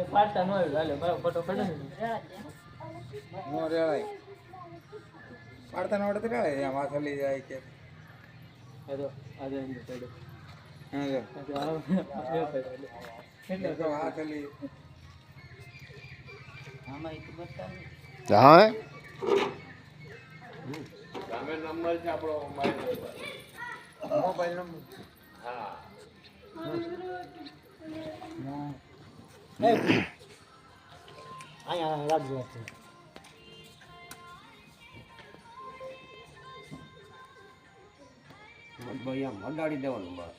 પાડતા ન હોય હાલે બરાબર ફોટો પડે ને નો રેવાય પાડતા ન આવડે તો કાંઈ આમ હાથ હલી જાય કે તો આજે એમ પડે હા જો એટલે તો હાથ હલી આમાં એક બતાવે હા સામે નંબર છે આપણો મોબાઈલ નંબર હા અહીંયા રાખજો ભાઈ આમ અડાડી દેવાનું બસ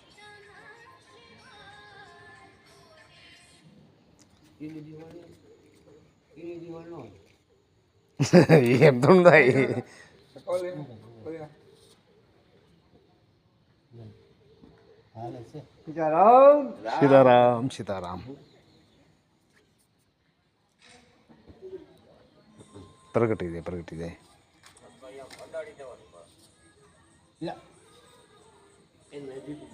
એની દિવાળ નો એમ તો નહીં ઓલી ઓલી હાલે છે સીતારામ સીતારામ પ્રગટી જાય અડાડી દેવાનું બસ લા એને દીધું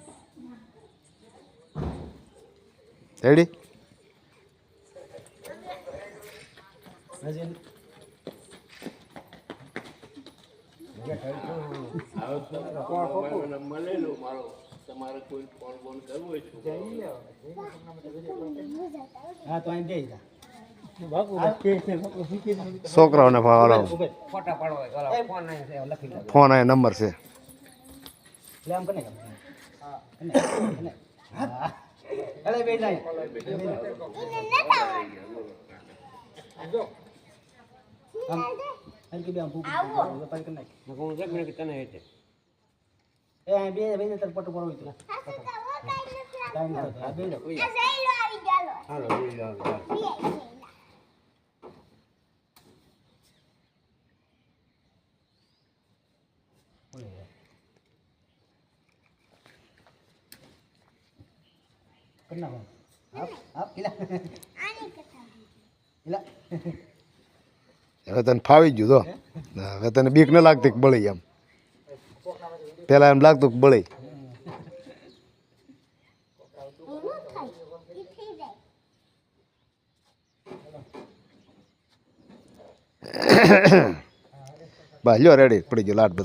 રેડી હજી નંબર લઈ લો મારો તમારે કોઈ ફોન બોન કરવું હોય તો હા તો અહીં જઈ જા બાપુ કે છે બાપુ શીખી છોકરાઓને ફાળો ફોટા પાડવા ફોન નહીં છે લખી લો ફોન આ નંબર છે લે આમ કને હા કને હા અલે બે જાય જો આમ કે બે આમ ભૂખ પાઈ કને હું એક મિનિટ તને હેતે એ બે બે તર પટો પડો તો ટાઈમ તો આ બે લો હાલો લઈ લો કરના આપ કિલા કિલા હવે તને ફાવી ગયું તો હવે તને બીક ન લાગતી કે બળી એમ પેલા એમ લાગતું કે બળી બસ લ્યો રેડી પડી ગયો લાટ બધા